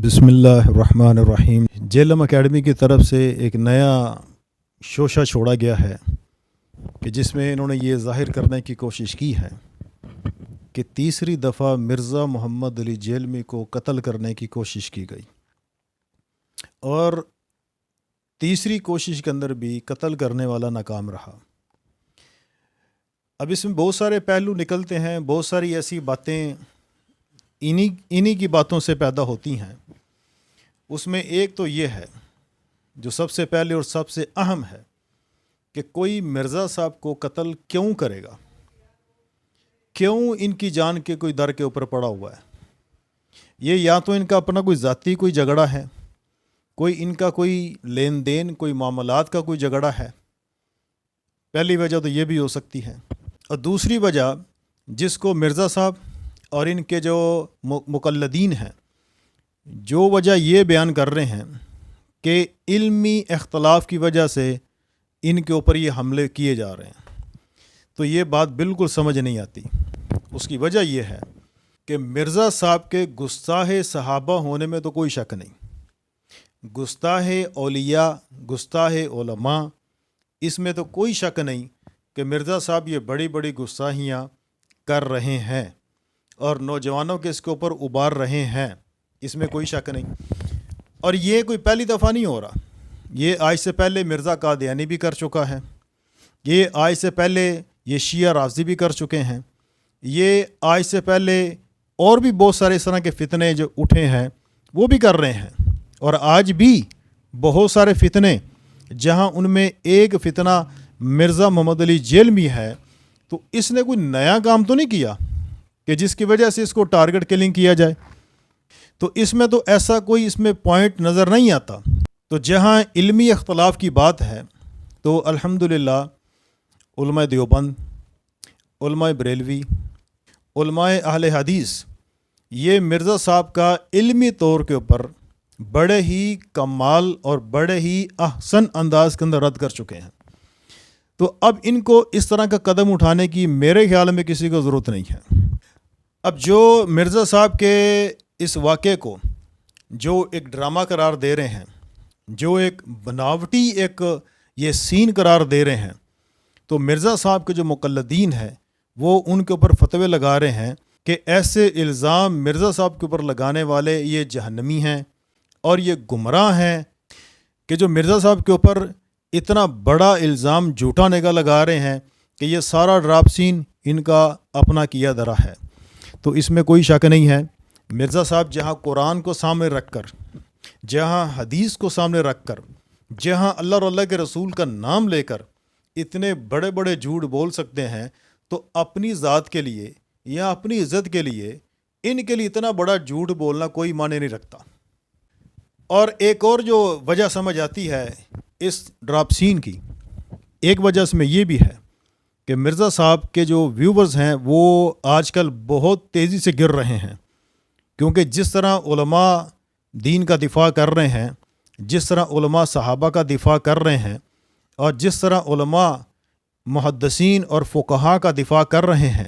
بسم اللہ الرحمن الرحیم۔ جیلم اکیڈمی کی طرف سے ایک نیا شوشہ چھوڑا گیا ہے کہ جس میں انہوں نے یہ ظاہر کرنے کی کوشش کی ہے کہ تیسری دفعہ مرزا محمد علی جیلمی کو قتل کرنے کی کوشش کی گئی، اور تیسری کوشش کے اندر بھی قتل کرنے والا ناکام رہا۔ اب اس میں بہت سارے پہلو نکلتے ہیں، بہت ساری ایسی باتیں انہی کی باتوں سے پیدا ہوتی ہیں۔ اس میں ایک تو یہ ہے جو سب سے پہلے اور سب سے اہم ہے کہ کوئی مرزا صاحب کو قتل کیوں کرے گا، کیوں ان کی جان کے کوئی در کے اوپر پڑا ہوا ہے۔ یہ یا تو ان کا اپنا کوئی ذاتی کوئی جھگڑا ہے، کوئی ان کا کوئی لین دین، کوئی معاملات کا کوئی جھگڑا ہے، پہلی وجہ تو یہ بھی ہو سکتی ہے۔ اور دوسری وجہ جس کو مرزا صاحب اور ان کے جو مقلدین ہیں جو وجہ یہ بیان کر رہے ہیں کہ علمی اختلاف کی وجہ سے ان کے اوپر یہ حملے کیے جا رہے ہیں، تو یہ بات بالکل سمجھ نہیں آتی۔ اس کی وجہ یہ ہے کہ مرزا صاحب کے گستاخ صحابہ ہونے میں تو کوئی شک نہیں، گستاخ اولیاء، گستاخ علماء، اس میں تو کوئی شک نہیں کہ مرزا صاحب یہ بڑی بڑی گستاخیاں کر رہے ہیں اور نوجوانوں کے اس کے اوپر ابار رہے ہیں، اس میں کوئی شک نہیں۔ اور یہ کوئی پہلی دفعہ نہیں ہو رہا، یہ آج سے پہلے مرزا قادیانی بھی کر چکا ہے، یہ آج سے پہلے یہ شیعہ رافضی بھی کر چکے ہیں، یہ آج سے پہلے اور بھی بہت سارے اس طرح کے فتنے جو اٹھے ہیں وہ بھی کر رہے ہیں۔ اور آج بھی بہت سارے فتنے، جہاں ان میں ایک فتنہ مرزا محمد علی جیلمی ہے، تو اس نے کوئی نیا کام تو نہیں کیا کہ جس کی وجہ سے اس کو ٹارگٹ کلنگ کیا جائے، تو اس میں تو ایسا کوئی اس میں پوائنٹ نظر نہیں آتا۔ تو جہاں علمی اختلاف کی بات ہے تو الحمدللہ علماء دیوبند، علماء بریلوی، علماء اہل حدیث یہ مرزا صاحب کا علمی طور کے اوپر بڑے ہی کمال اور بڑے ہی احسن انداز کے اندر رد کر چکے ہیں۔ تو اب ان کو اس طرح کا قدم اٹھانے کی میرے خیال میں کسی کو ضرورت نہیں ہے۔ اب جو مرزا صاحب کے اس واقعے کو جو ایک ڈرامہ قرار دے رہے ہیں، جو ایک بناوٹی ایک یہ سین قرار دے رہے ہیں، تو مرزا صاحب کے جو مقلدین ہیں وہ ان کے اوپر فتوے لگا رہے ہیں کہ ایسے الزام مرزا صاحب کے اوپر لگانے والے یہ جہنمی ہیں اور یہ گمراہ ہیں، کہ جو مرزا صاحب کے اوپر اتنا بڑا الزام جھوٹا نگاہ لگا رہے ہیں کہ یہ سارا ڈراپ سین ان کا اپنا کیا دھرا ہے۔ تو اس میں کوئی شک نہیں ہے، مرزا صاحب جہاں قرآن کو سامنے رکھ کر، جہاں حدیث کو سامنے رکھ کر، جہاں اللہ اور اللہ کے رسول کا نام لے کر اتنے بڑے بڑے جھوٹ بول سکتے ہیں، تو اپنی ذات کے لیے یا اپنی عزت کے لیے ان کے لیے اتنا بڑا جھوٹ بولنا کوئی معنی نہیں رکھتا۔ اور ایک اور جو وجہ سمجھ آتی ہے اس ڈراپ سین کی، ایک وجہ اس میں یہ بھی ہے کہ مرزا صاحب کے جو ویورز ہیں وہ آج کل بہت تیزی سے گر رہے ہیں، کیونکہ جس طرح علماء دین کا دفاع کر رہے ہیں، جس طرح علماء صحابہ کا دفاع کر رہے ہیں، اور جس طرح علماء محدثین اور فقہاء کا دفاع کر رہے ہیں،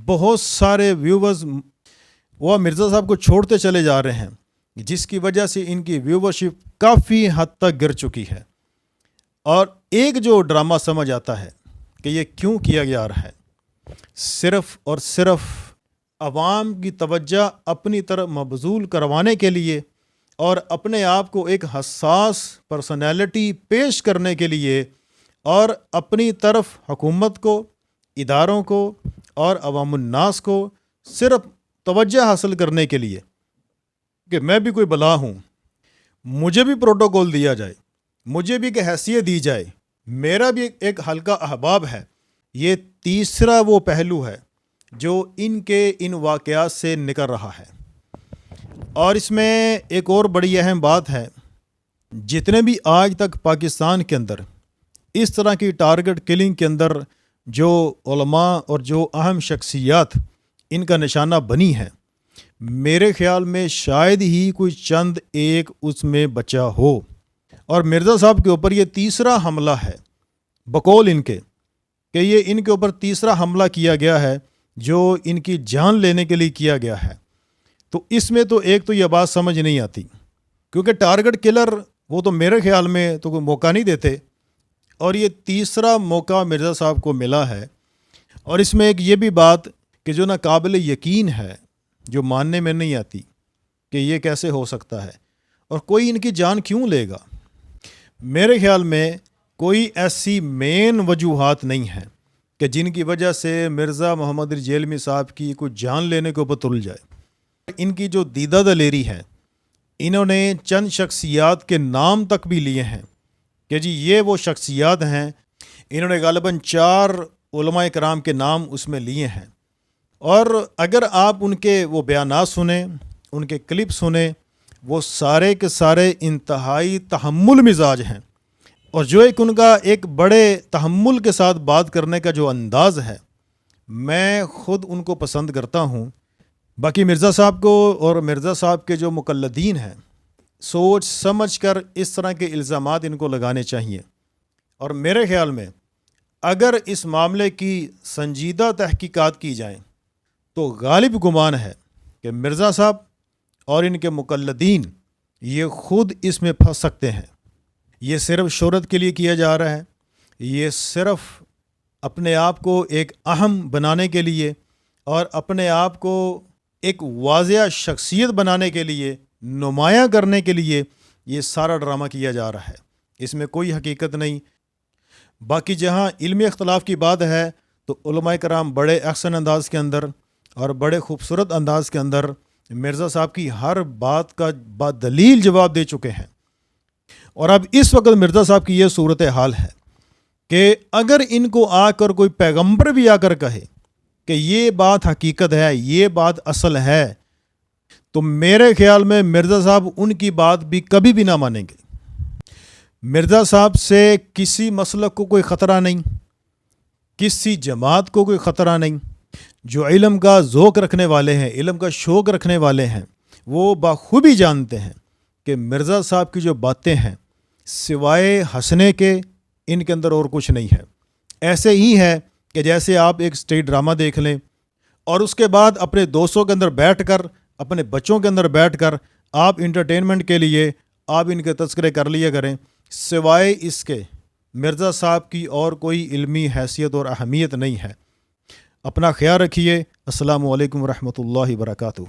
بہت سارے ویورز وہ مرزا صاحب کو چھوڑتے چلے جا رہے ہیں، جس کی وجہ سے ان کی ویورشپ کافی حد تک گر چکی ہے۔ اور ایک جو ڈرامہ سمجھ آتا ہے کہ یہ کیوں کیا جا رہا ہے، صرف اور صرف عوام کی توجہ اپنی طرف مبذول کروانے کے لیے اور اپنے آپ کو ایک حساس پرسنالٹی پیش کرنے کے لیے، اور اپنی طرف حکومت کو، اداروں کو اور عوام الناس کو صرف توجہ حاصل کرنے کے لیے کہ میں بھی کوئی بلا ہوں، مجھے بھی پروٹوکول دیا جائے، مجھے بھی ایک حیثیت دی جائے، میرا بھی ایک حلقہ احباب ہے۔ یہ تیسرا وہ پہلو ہے جو ان کے ان واقعات سے نکل رہا ہے۔ اور اس میں ایک اور بڑی اہم بات ہے، جتنے بھی آج تک پاکستان کے اندر اس طرح کی ٹارگٹ کلنگ کے اندر جو علماء اور جو اہم شخصیات ان کا نشانہ بنی ہے، میرے خیال میں شاید ہی کوئی چند ایک اس میں بچا ہو۔ اور مرزا صاحب کے اوپر یہ تیسرا حملہ ہے، بقول ان کے کہ یہ ان کے اوپر تیسرا حملہ کیا گیا ہے جو ان کی جان لینے کے لیے کیا گیا ہے۔ تو اس میں تو ایک تو یہ بات سمجھ نہیں آتی، کیونکہ ٹارگٹ کلر وہ تو میرے خیال میں تو کوئی موقع نہیں دیتے، اور یہ تیسرا موقع مرزا صاحب کو ملا ہے۔ اور اس میں ایک یہ بھی بات کہ جو ناقابل یقین ہے، جو ماننے میں نہیں آتی کہ یہ کیسے ہو سکتا ہے، اور کوئی ان کی جان کیوں لے گا۔ میرے خیال میں کوئی ایسی مین وجوہات نہیں ہیں کہ جن کی وجہ سے مرزا محمد علی جیلمی صاحب کی کوئی جان لینے کے اوپر تل جائے۔ ان کی جو دیدہ دلیری ہے، انہوں نے چند شخصیات کے نام تک بھی لیے ہیں کہ جی یہ وہ شخصیات ہیں۔ انہوں نے غالباً 4 علماء کرام کے نام اس میں لیے ہیں، اور اگر آپ ان کے وہ بیانات سنیں، ان کے کلپ سنیں، وہ سارے کے سارے انتہائی تحمل مزاج ہیں، اور جو ایک ان کا ایک بڑے تحمل کے ساتھ بات کرنے کا جو انداز ہے، میں خود ان کو پسند کرتا ہوں۔ باقی مرزا صاحب کو اور مرزا صاحب کے جو مقلدین ہیں، سوچ سمجھ کر اس طرح کے الزامات ان کو لگانے چاہیے۔ اور میرے خیال میں اگر اس معاملے کی سنجیدہ تحقیقات کی جائیں تو غالب گمان ہے کہ مرزا صاحب اور ان کے مقلدین یہ خود اس میں پھنس سکتے ہیں۔ یہ صرف شہرت کے لیے کیا جا رہا ہے، یہ صرف اپنے آپ کو ایک اہم بنانے کے لیے اور اپنے آپ کو ایک واضح شخصیت بنانے کے لیے، نمایاں کرنے کے لیے یہ سارا ڈرامہ کیا جا رہا ہے۔ اس میں کوئی حقیقت نہیں۔ باقی جہاں علمی اختلاف کی بات ہے تو علماء کرام بڑے احسن انداز کے اندر اور بڑے خوبصورت انداز کے اندر مرزا صاحب کی ہر بات کا بدلیل جواب دے چکے ہیں۔ اور اب اس وقت مرزا صاحب کی یہ صورتحال ہے کہ اگر ان کو آ کر کوئی پیغمبر بھی آ کر کہے کہ یہ بات حقیقت ہے، یہ بات اصل ہے، تو میرے خیال میں مرزا صاحب ان کی بات بھی کبھی بھی نہ مانیں گے۔ مرزا صاحب سے کسی مسلک کو کوئی خطرہ نہیں، کسی جماعت کو کوئی خطرہ نہیں۔ جو علم کا ذوق رکھنے والے ہیں، علم کا شوق رکھنے والے ہیں، وہ بخوبی جانتے ہیں کہ مرزا صاحب کی جو باتیں ہیں سوائے ہنسنے کے ان کے اندر اور کچھ نہیں ہے۔ ایسے ہی ہے کہ جیسے آپ ایک اسٹیج ڈرامہ دیکھ لیں اور اس کے بعد اپنے دوستوں کے اندر بیٹھ کر، اپنے بچوں کے اندر بیٹھ کر آپ انٹرٹینمنٹ کے لیے آپ ان کے تذکرے کر لیا کریں، سوائے اس کے مرزا صاحب کی اور کوئی علمی حیثیت اور اہمیت نہیں ہے۔ اپنا خیال رکھیے۔ السلام علیکم ورحمۃ اللہ وبرکاتہ۔